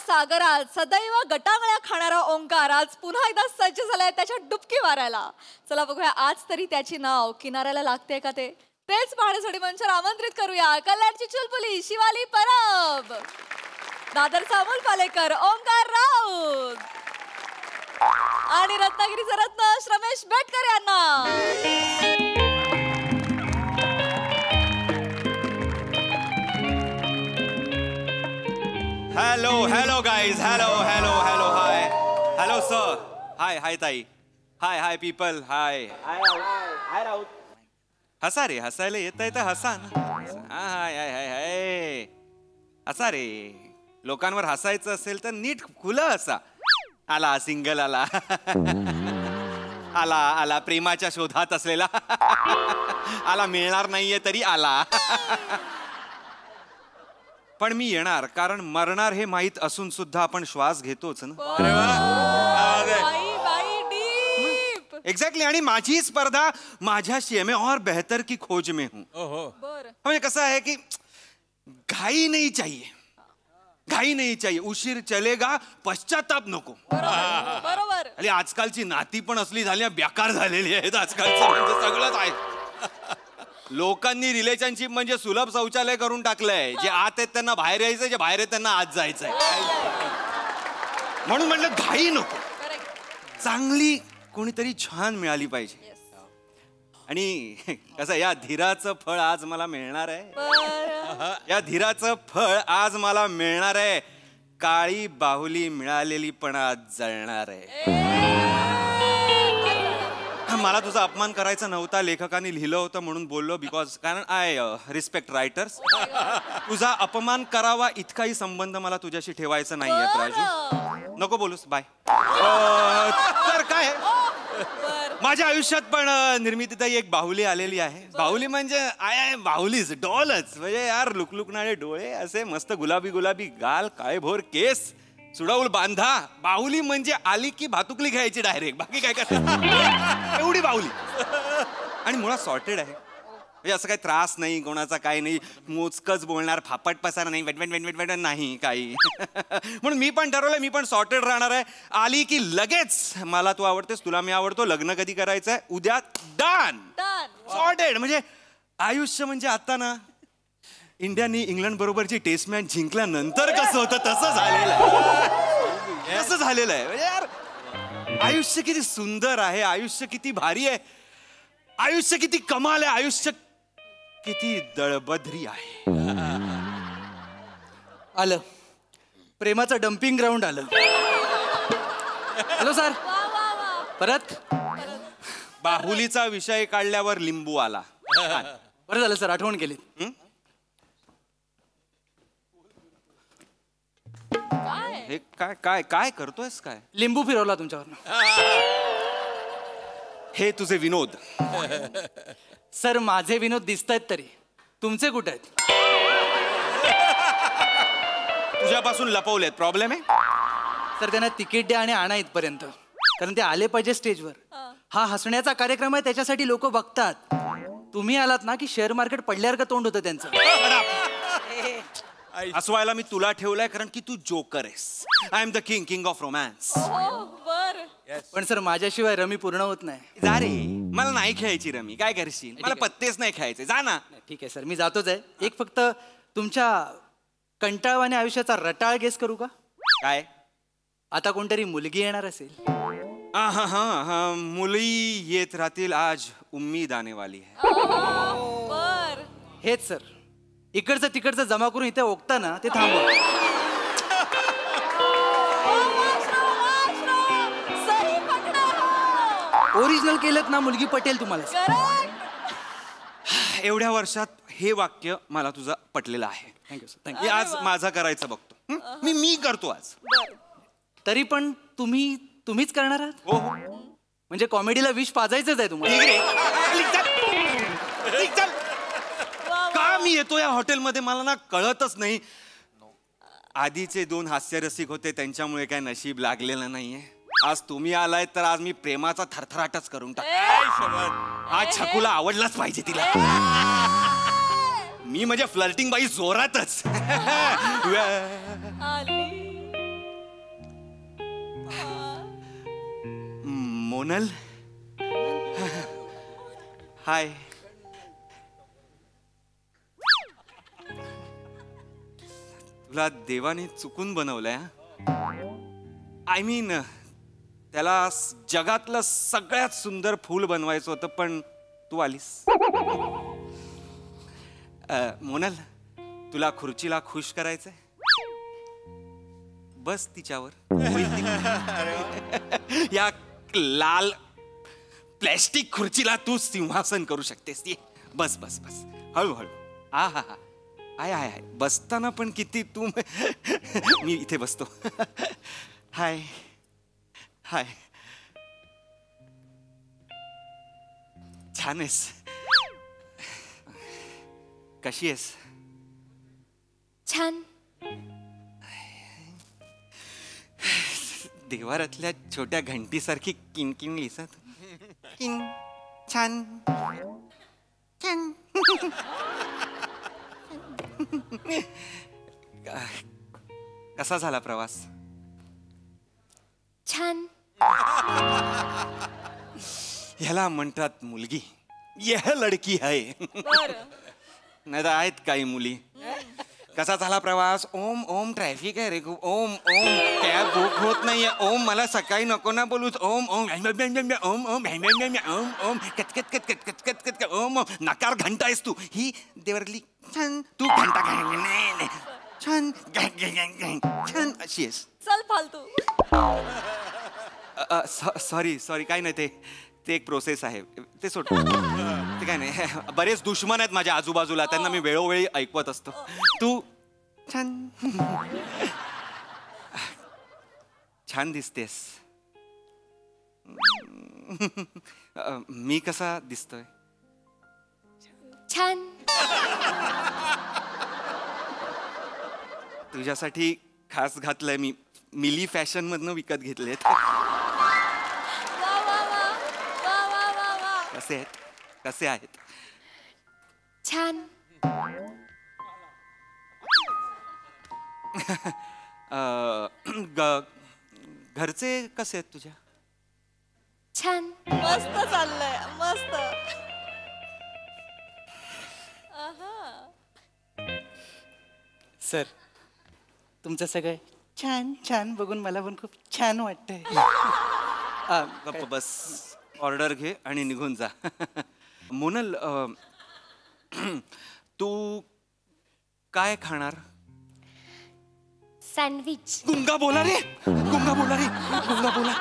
सागरात सदैव गटांगळ्या खाणारा ओंकार आज पुन्हा एकदा सज्ज झालाय त्याच्या डुबकी मारायला. चला बघूया आज तरी त्याची नाव किनाऱ्याला लागते का ते. तेच पाहण्यासाठी मंचावर आमंत्रित करूया कल्याणची चुलबुली शिवाली परब, दादरचा अमोल पालेकर ओंकार राऊत आणि रत्नागिरीचा रत्न श्रमेश बेटकर यांना. Hello, hello guys, hello, hello, hello, hi, hello sir, hi ताई, hi people, hi राऊत. हसा रे, हसायला येत आहे तर हसा ना. हाय हसा रे. लोकांवर हसायचं असेल तर नीट खुलं हसा. आला सिंगल आला आला प्रेमाच्या शोधात असलेला आला मिळणार नाहीये तरी आला. पण मी येणार कारण मरणार हे माहित असून सुद्धा आपण श्वास घेतोच ना. एक्झॅक्टली. आणि माझी स्पर्धा माझ्याशी आहे. मैं और बेहतर की खोज में हूं. म्हणजे कसं आहे की घाई नहीं चाहिए, उशीर चलेगा पश्चाताप नको. बरोबर. आणि आजकालची नाती पण असली झाली बेकार झालेली आहेत. आजकालचं म्हणजे सगळंच आहे. लोकांनी रिलेशनशिप म्हणजे सुलभ शौचालय करून टाकलंय. जे आत आहेत त्यांना बाहेर यायचंय, जे बाहेर आहेत त्यांना आत जायचंय. म्हणून म्हटलं घाई नको, चांगली कोणीतरी छान मिळाली पाहिजे. आणि कसं या धीराचं फळ आज मला मिळणार आहे. या धीराचं फळ आज मला मिळणार आहे. काळी बाहुली मिळालेली पण आज जळणार आहे. मला तुझा अपमान करायचा नव्हता. लेखकांनी लिहिलं होतं म्हणून बोललो. बिकॉज कारण आय रिस्पेक्ट रायटर्स. तुझा अपमान करावा इतकाही संबंध मला तुझ्याशी ठेवायचा नाहीये राजू. नको बोलूस. बाय. तर काय माझ्या आयुष्यात पण निर्मितीताई एक बाहुली आलेली आहे. बाहुली म्हणजे आय बाहुलीच डॉलच. म्हणजे यार लुकलुकणारे डोळे, असे मस्त गुलाबी गुलाबी गाल, काळेभोर केस, सुडाऊल बांधा. बाहुली म्हणजे आली की भातुकली घ्यायची डायरेक्ट. बाकी काय करायचं. एवढी बाहुली. आणि मुळात सॉर्टेड आहे. म्हणजे असं काही त्रास नाही कोणाचा, काही नाही. मोजकच बोलणार, फापट पसार नाही, वेट नाही काही. म्हणून मी पण ठरवलंय, मी पण सॉर्टेड राहणार आहे. आली की लगेच मला तू आवडतेस, तुला मी आवडतो, लग्न कधी करायचंय, उद्या डन. सॉर्टेड. म्हणजे आयुष्य म्हणजे आता ना इंडियानी इंग्लंड बरोबरची टेस्ट मॅच जिंकल्यानंतर कसं होतं तसं झालेलं आहे. कसं झालेलं आहे. म्हणजे यार आयुष्य किती सुंदर आहे, आयुष्य किती भारी आहे, आयुष्य किती कमाल आहे, आयुष्य किती दळबद्री आहे. आलं प्रेमाचं डम्पिंग ग्राउंड आलं. Hello sir. परत बाहुलीचा विषय काढल्यावर लिंबू आला. बरं झालं सर, आठवण केली. हे काय काय काय करतोयस काय. लिंबू फिरवला तुमच्यावर. हे तुझे विनोद. सर माझे विनोद दिसतायत तरी तुमचे कुठे आहेत. तुझ्यापासून लपवलेत. प्रॉब्लेम आहे सर. त्यांना तिकीट द्या आणि आणा इथपर्यंत, कारण ते आले पाहिजे स्टेजवर. हा हसण्याचा कार्यक्रम आहे, त्याच्यासाठी लोक बघतात. तुम्ही आलात ना की शेअर मार्केट पडल्यासारखं तोंड होतं त्यांचं. हसवायला मी तुला ठेवलंय कारण की तू जोकर आहेस. I am the king of romance. पण सर माझ्याशिवाय रमी पूर्ण होत नाही. जा रे, मला नाही खेळायची रमी. काय करशील. मला पत्तेच नाही खेळायचे. जा ना. ठीक आहे सर, मी जातोच आहे. एक फक्त तुमच्या कंटाळवाण्या आयुष्याचा रटाळ गेस करू का. काय. आता कोणतरी मुलगी येणार असेल. हा मुली येत राहतील. आज उम्मीद आने वाली है. हेच सर. इकडचं तिकडचं जमा करून इथे ओकता ना ते थांबवा. ओरिजिनल केलं ना मुलगी पटेल तुम्हाला. एवढ्या वर्षात हे वाक्य मला तुझं पटलेलं आहे. Thank you sir. थँक्यू. आज माझा करायचं बघतो. मी करतो आज. तरी पण तुम्हीच करणार आहात. हो. म्हणजे कॉमेडीला विष पाजायचंच आहे तुम्हाला. का मी येतो या हॉटेलमध्ये मला ना कळतच नाही. आधीचे 2 हास्यरसिक होते, त्यांच्यामुळे काय नशीब लागलेलं नाहीये. आज तुम्ही आलाय तर आज मी प्रेमाचा थरथराटच करून टाक. आज छकुला आवडलाच पाहिजे तिला. मी म्हणजे फ्लर्टिंग बाई जोरातच. मोनल हाय. तुला देवाने चुकून बनवलंय. आय मीन त्याला जगातलं सगळ्यात सुंदर फूल बनवायचं होतं पण तू आलीस. मोनल तुला खुर्चीला खुश करायचंय. बस तिच्यावर. या लाल प्लॅस्टिक खुर्चीला तू सिंहासन करू शकतेस. बस बस बस हळूहळू. हा हा हा आय आय आय बसताना पण किती तू. मी इथे बसतो. हाय हाय. छान आहेस. कशी आहेस. छान. देवारातल्या छोट्या घंटीसारखी किणकिणलीस. किन छान छान. कसा झाला प्रवास. छान. ह्याला म्हणतात मुलगी. यह लडकी आहे. नाही तर आहेत काही मुली. कसा झाला प्रवास. ओम ओम ट्रॅफिक आहे रे खूप. ओम ओम कॅब बुक होत नाहीये. ओम मला सकाळी नको ना बोलूच. ओम ओम ओम ओम ओम ओम कचकत कचकत कचकत कचकत. ओम ओम नकार घंटा आहेस तू. ही देवरातली छान. तू घंटा छान छान अशी आहेस. चल फालतू. सॉरी सॉरी काय नाही ते एक प्रोसेस आहे. ते सोड. ते काय नाही. बरेच दुश्मन आहेत माझ्या आजूबाजूला. त्यांना मी वेळोवेळी ऐकवत असतो. तू छान छान दिसतेस. मी कसा दिसतोय. छान. तुझ्यासाठी खास घातलंय मी. मिली फॅशन मधनं विकत घेतलेत. वा वा वा वा वा वा वा. कसे आहेत कसे आहेत. छान. घरचे कसे आहेत तुझ्या. छान. मस्त चाललंय मस्त. सर तुमचं सगळं छान छान बघून मला पण खूप छान वाटतंय. गप्प बस. ऑर्डर घे आणि निघून जा. मोनल तू काय खाणार. सँडविच. गुंगा बोला रे. गुंगा बोला रे. गुंगा बोला.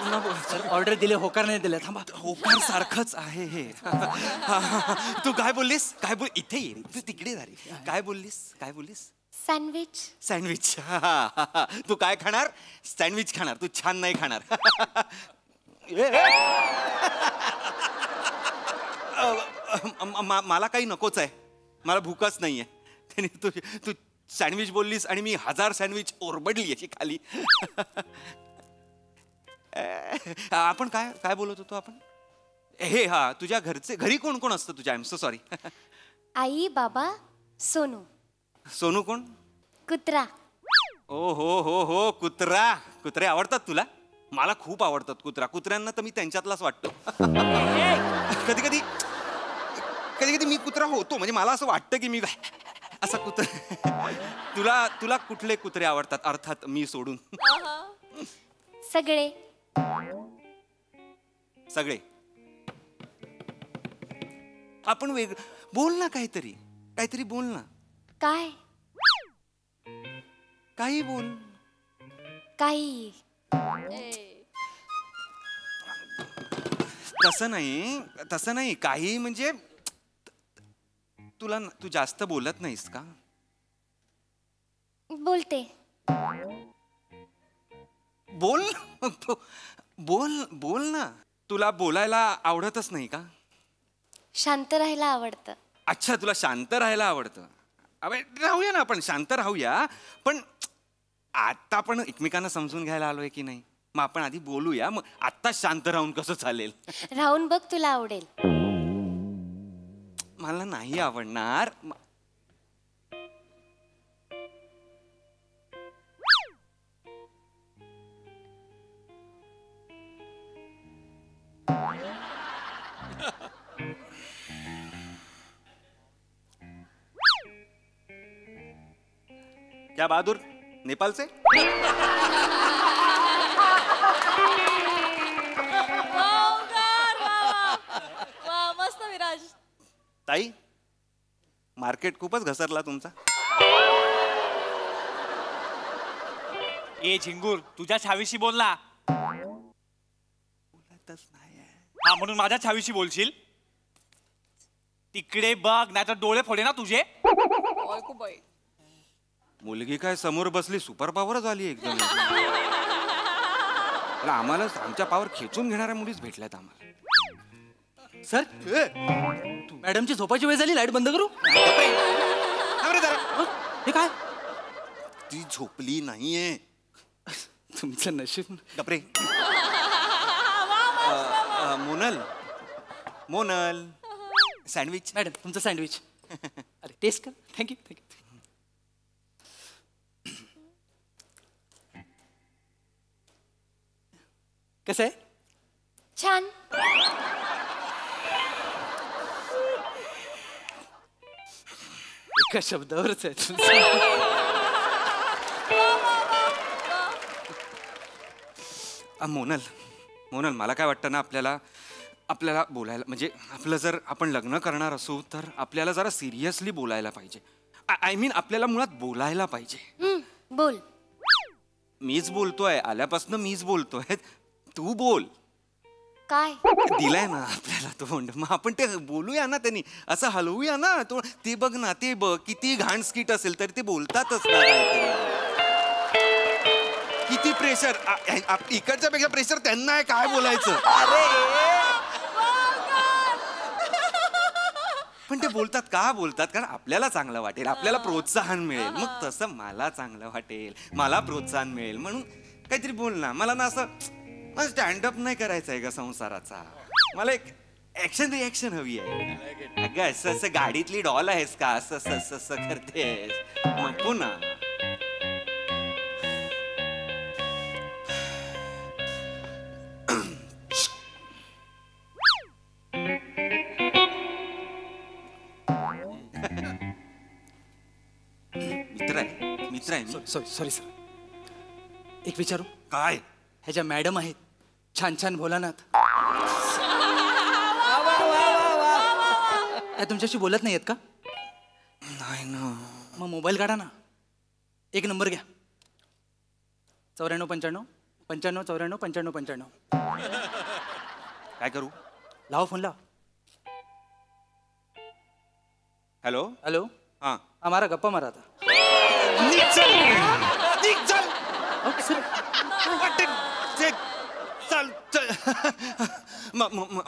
गुंगा बोला. सर ऑर्डर दिले होकार नाही दिले. थांबा. होकार सारखंच आहे हे. तू काय बोललीस. काय बोल. इथे ये रे. तू तिकडे जा रे. काय बोललीस काय बोललीस. सँडविच. सँडविच. तू काय खाणार. सँडविच खाणार. तू छान नाही खाणार. मला काही नकोच आहे. मला भूकच नाहीये. त्याने तू सँडविच बोललीस आणि मी 1000 सँडविच ओरबडली अशी खाली. आपण काय काय बोलत होतो आपण. हे हा तुझ्या घरी कोण कोण असतं तुझ्या. I am so sorry. आई बाबा सोनू. सोनू कोण. कुत्रा. ओ हो कुत्रा. कुत्रे आवडतात तुला. मला खूप आवडतात कुत्रा. कुत्र्यांना तर मी त्यांच्यातलाच वाटतो. कधी कधी कधी कधी मी कुत्रा होतो. म्हणजे मला असं वाटतं की मी असा कुत्रा. तुला कुठले कुत्रे आवडतात. अर्थात मी सोडून. सगळे. सगळे. आपण बोल ना काहीतरी. काहीतरी बोल ना. काय. काही बोल. काही. तसं नाही. काही म्हणजे तू जास्त बोलत नाहीस का. बोलते. बोल बोल बोल ना. तुला बोलायला आवडतच नाही का. शांत राहायला आवडतं. अच्छा तुला शांत राहायला आवडतं. अबे राहूया ना आपण शांत राहूया. पण आता आपण एकमेकांना समजून घ्यायला आलोय की नाही. मग आपण आधी बोलूया. मग आत्ता शांत राहून कसं चालेल. राहून बघ तुला आवडेल. मला नाही आवडणार. क्या बहादूर नेपाल से वा मस्त विराज. ताई मार्केट खूपच घसरला तुमचा. ए झिंगूर तुझ्या छावीशी बोल ना. बोलतच नाही. हा म्हणून माझ्या छावीशी बोलशील. तिकडे बघ नाही तर डोळे फोडे ना तुझे. ऐकू बाई. मुलगी काय समोर बसली सुपर पॉवर झाली एकदम. पण आम्हाला आमच्या पावर खेचून घेणाऱ्या मुलीच भेटल्यात आम्हाला. सर मॅडमची झोपायची वेळ झाली, लाईट बंद करू. थांब रे जरा. हे काय? ती झोपली नाहीये. तुमचं नशीब. गपरे. मोनल मोनल सँडविच. मॅडम तुमचं सँडविच. अरे टेस्ट कर. Thank you thank you. कसं आहे? छान. एका शब्दावरच आहे तुमचं. मोनल मोनल मला काय वाटतं ना आपल्याला बोलायला म्हणजे आपलं जर आपण लग्न करणार असू तर आपल्याला जरा सिरियसली बोलायला पाहिजे. आय मीन आपल्याला मुळात बोलायला पाहिजे. बोल. मीच बोलतोय आल्यापासून मीच बोलतोय. तू बोल. काय? दिलाय ना आपल्याला तोंड मग आपण ते बोलूया ना. त्यांनी असं हलवूया ना तो. ते बघ ना ते बघ किती घाण स्किट असेल तरी ते बोलतातच ना काहीतरी. किती प्रेशर इकडच्या पेक्षा प्रेशर त्यांना आहे काय बोलायचं. पण ते बोलतात का बोलतात कारण आपल्याला चांगलं वाटेल आपल्याला प्रोत्साहन मिळेल. मग तसं मला चांगलं वाटेल मला प्रोत्साहन मिळेल म्हणून काहीतरी बोल ना. मला ना असं स्टँडअप नाही करायचं आहे का संसाराचा. मला एक ऍक्शन रिॲक्शन हवी आहे. अगं असं असं गाडीतली डॉल आहेस का असं असं असं असं करतेस. मग पुन्हा मित्र आहे मी. सॉरी सर, एक विचारू. काय ह्याच्या मॅडम आहेत छान छान भोलानाथ. त्या तुमच्याशी बोलत नाही आहेत का? नाही ना. मग मोबाईल काढा ना. एक नंबर घ्या. 94 95 95 94 95 95. काय करू. लावा फोन लावा. Hello hello. हा मारा गप्पा मारा आता. Okay sir.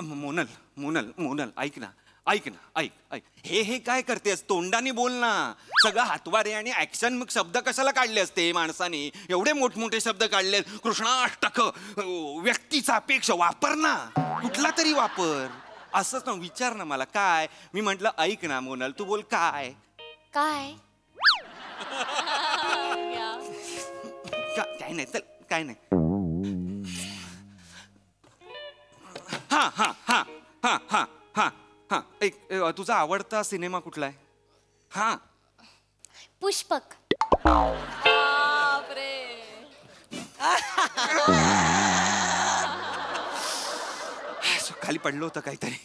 मोनल मोनल मोनल ऐक ना ऐक ना ऐक ऐक. हे काय करतेस तोंडाने बोल ना. सगळं हातवारे आणि ऍक्शन मग शब्द कशाला काढले असते माणसाने. एवढे मोठमोठे शब्द काढले. कृष्णाष्टक व्यक्तीचा अपेक्ष वापर ना कुठला तरी वापर. असंच ना विचार ना मला काय. मी म्हंटल ऐक ना मोनल तू बोल काय. काय? काय नाही चल काय नाही. हा हा हा हा हा हा हा एक तुझा आवडता सिनेमा कुठला आहे. हा पुष्पक. बापरे. खाली पडलो होतं काहीतरी.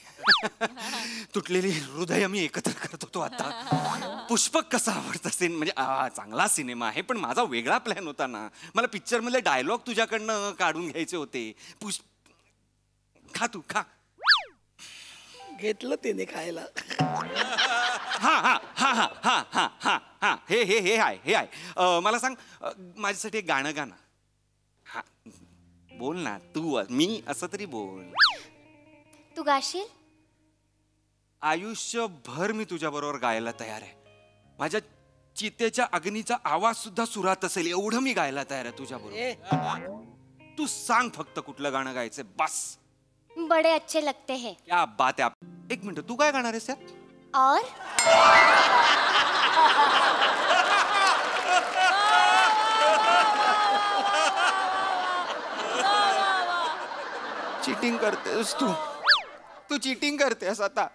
तुटलेली हृदय मी एकत्र करत होतो आता. पुष्पक कसा आवडता म्हणजे चांगला सिनेमा आहे पण माझा वेगळा प्लॅन होता ना. मला पिक्चर मधले डायलॉग तुझ्याकडनं काढून घ्यायचे होते. खा तू खा. घेतलं त्याने खायला. हा हा हा हा हा हा हा हा हे हे हे आहे हे आहे. मला सांग माझ्यासाठी एक गाणं गाणं. हा बोल ना तू. मी असं तरी बोल. तू गाशील? आयुष्यभर मी तुझ्या बरोबर गायला तयार आहे. माझ्या चितेच्या अग्नीचा आवाज सुद्धा सुरात असेल एवढं मी गायला तयार आहे तुझ्या बरोबर. तू सांग फक्त कुठलं गाणं गायचंय बस. बड़े अच्छे लगते हैं. क्या बात आहे. एक मिनिट तू काय गाणार आहेस यार. और चिटिंग करतेस तू चिटिंग करतेस आता.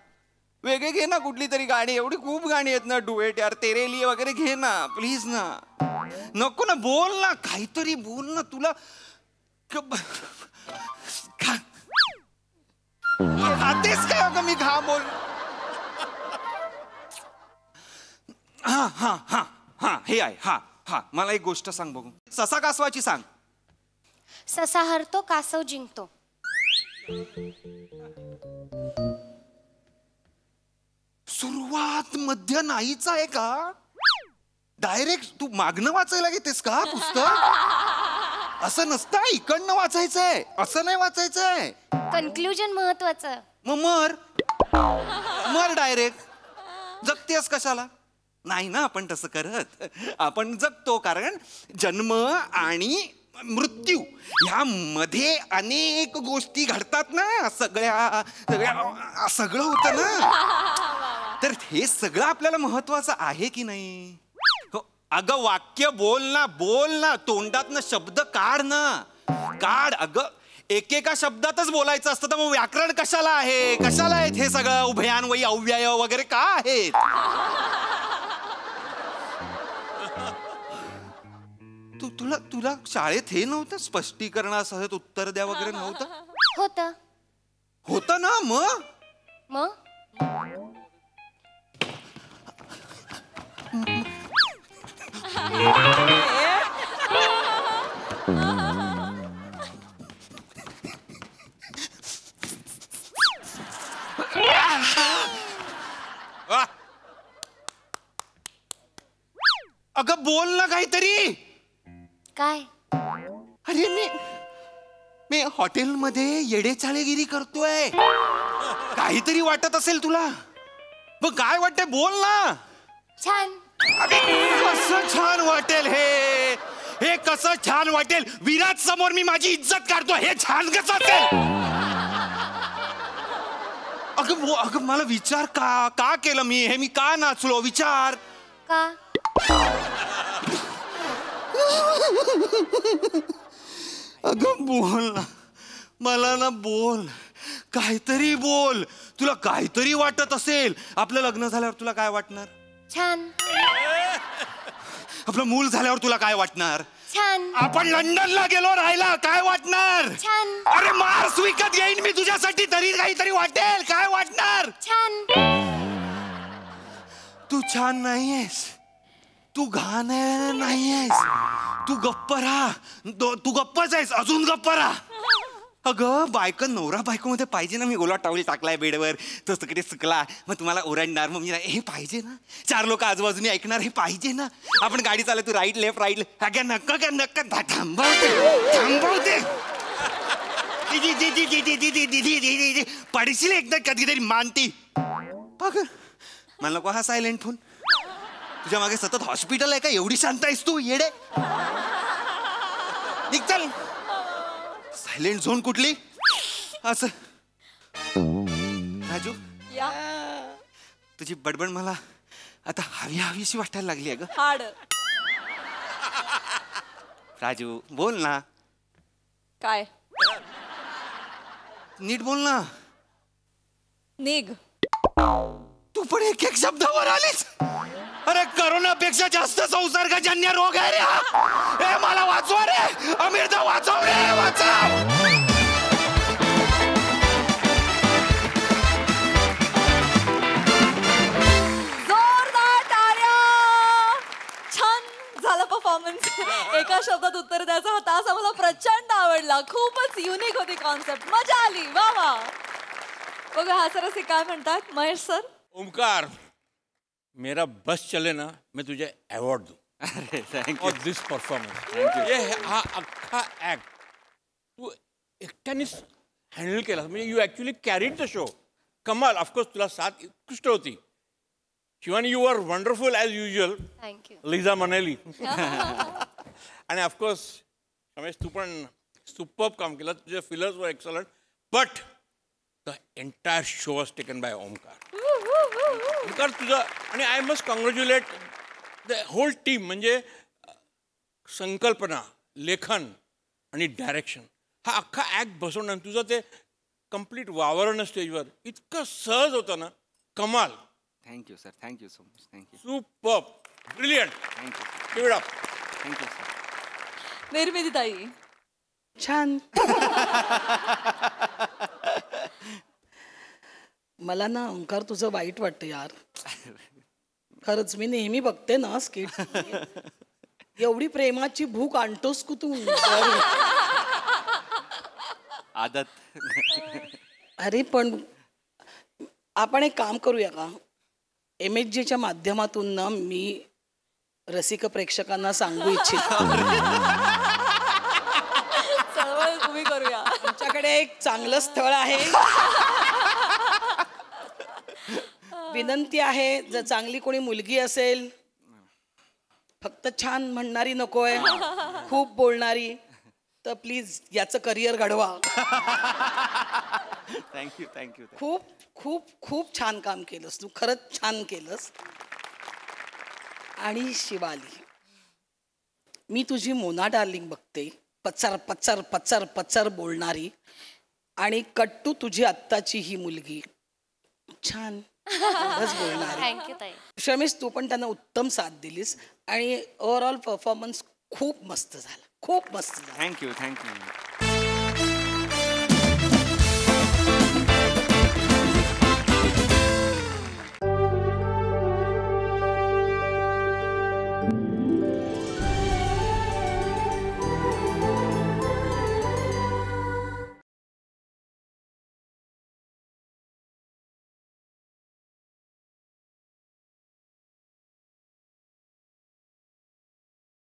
वेगळे घे ना कुठली तरी गाणी. एवढी खूप गाणी आहेत ना डुएट यार तेरे लिए वगैरे घे ना प्लीज ना. नको ना, बोल ना, काहीतरी बोल ना. तुला खातेस काय अगं मी? घा बोल. हा हा हा हा हे आहे. हा हा मला एक गोष्ट सांग बघू. ससा कासवाची सांग. ससा हरतो कासव जिंकतो. सुरुवात मध्य नाहीच आहे का? डायरेक्ट तू मागणं वाचायला घेतेस का पुस्तक? असं नसतं, इकडनं वाचायचंय, असं नाही वाचायचंय. कन्क्लुजन महत्वाचं. मग मर डायरेक्ट. जगतेस कशाला? नाही ना आपण तसं करत. आपण जगतो कारण जन्म आणि मृत्यू ह्या मध्ये अनेक गोष्टी घडतात ना. सगळं होतं ना. तर हे सगळं आपल्याला महत्वाचं आहे की नाही? हो अगं वाक्य बोल ना, बोल ना, तोंडातनं शब्द काढ ना, काढ. अगं एकेका शब्दातच बोलायचं असतं तर मग व्याकरण कशाला आहे? कशाला आहेत हे सगळं उभयान्वयी अव्यय वगैरे का आहेत? तुला शाळेत हे नव्हतं स्पष्टीकरणासह उत्तर द्या वगैरे नव्हतं? होतं ना. मग अगं बोल ना काहीतरी. काय? अरे मी हॉटेलमध्ये येडेचाळेगिरी करतोय. काहीतरी वाटत असेल तुला. मग काय वाटतंय बोल ना. छान. कसं छान वाटेल हे कसं छान वाटेल? विराट समोर मी माझी इज्जत काढतो, हे छान कसं असेल? अगं मला विचार का केलं मी हे? मी का नाचलो? विचार का? अगं बोल ना, मला ना बोल, काहीतरी बोल. तुला काहीतरी वाटत असेल. आपलं लग्न झाल्यावर तुला काय वाटणार? छान. आपलं मूल झाल्यावर तुला काय वाटणार? छान. आपण लंडनला गेलो राहायला, काय वाटणार? छान. अरे मार्स विकत घेईन मी तुझ्यासाठी, तरी काहीतरी वाटेल. काय वाटणार? छान. तू छान नाहीयेस, तू घाण नाहीयेस, तू गप्प राहा. तू गप्पच आहेस, अजून गप्प राहा. अगं नवरा बायको मध्ये पाहिजे ना. मी ओला टावल टाकलाय बेडवर, तो तिकडे सुकला, मग तुम्हाला ओरडणार, मग मी हे पाहिजे ना. 4 लोक आजूबाजूने ऐकणार, हे पाहिजे ना. आपण गाडी चालू, तू राईट लेफ्ट अगं नक्क थांबवते. पडशील एकदा कधीतरी मानती. बघ मला नको हा सायलेंट फोन. तुझ्या मागे सतत हॉस्पिटल आहे का? एवढी शांत आहेस तू येडे? चल. सायलेंट झोन कुठली? असं राजू, तुझी बडबड मला आता हवीशी वाटायला लागली आहे ग. हाड. राजू बोल ना. काय? नीट बोल ना. निघ. तू पण एक शब्दावर आलीस. अरे करोनापेक्षा जास्त संसर्गजन्य रोग आहे रे हा. मला वाचवा रे अमिरदा, वाचव रे, वाचव. जोरदार टाळ्या. छान झालं परफॉर्मन्स. एका शब्दात उत्तर द्यायचा हा तास आम्हाला प्रचंड आवडला. खूपच युनिक होती कॉन्सेप्ट, मजा आली. वा वा. बघा हा सर असे काय म्हणतात महेश सर. ओमकार, मेरा बस चले ना, मैं तुझे अवार्ड दूं. अरे थँक्यू. और दिस परफॉर्मन्स, ये हा अख्खा ऍक्ट तू एकट्यानेच हँडल केला. म्हणजे you actually carried the show. कमाल. ऑफकोर्स तुला साथ उत्कृष्ट होती. Shivani, you are wonderful as usual. Thank you. Liza Manali. आणि ऑफकोर्स रमेश, तू पण सुपर्ब काम केलं. तुझे फिलर्स वर excellent. But the entire show was taken by Omkar. Omkar तुझं, आणि I must congratulate the whole team. म्हणजे संकल्पना, लेखन आणि डायरेक्शन, हा अख्खा ॲक्ट बसवणं, तुझं ते कम्प्लीट वावरणं स्टेजवर इतकं सहज होतं ना. कमाल. Thank you sir, thank you so much. Thank you. Superb, brilliant. Thank you. Give it up. Thank you sir. निर्मिती ताई. छान. मला ना ओंकार तुझं वाईट वाटतं यार. खरंच मी नेहमी बघते ना स्किट. एवढी प्रेमाची भूक आणतोस तू. आदत. अरे पण आपण एक काम करूया का? MHGच्या माध्यमातून ना मी रसिक प्रेक्षकांना सांगू इच्छितो चळवळ उभी करूया. तुमच्याकडे एक चांगलं स्थळ आहे. विनंती आहे, जर चांगली कोणी मुलगी असेल, फक्त छान म्हणणारी नकोय, खूप बोलणारी, तर प्लीज याचं करिअर घडवा. Thank you thank you. खूप खूप खूप छान काम केलंस तू. खरंच छान केलंस. आणि शिवाली, मी तुझी मोना डार्लिंग बघते, पच्चर पच्चर पच्चर पच्चर बोलणारी, आणि कट्टू तुझी आत्ताची ही मुलगी छान एवढंच बोलणारी. थँक्यू ताई. शमीस, तू पण त्यांना उत्तम साथ दिलीस आणि ओव्हरऑल परफॉर्मन्स खूप मस्त झाला. खूप मस्त झाला. Thank you thank you.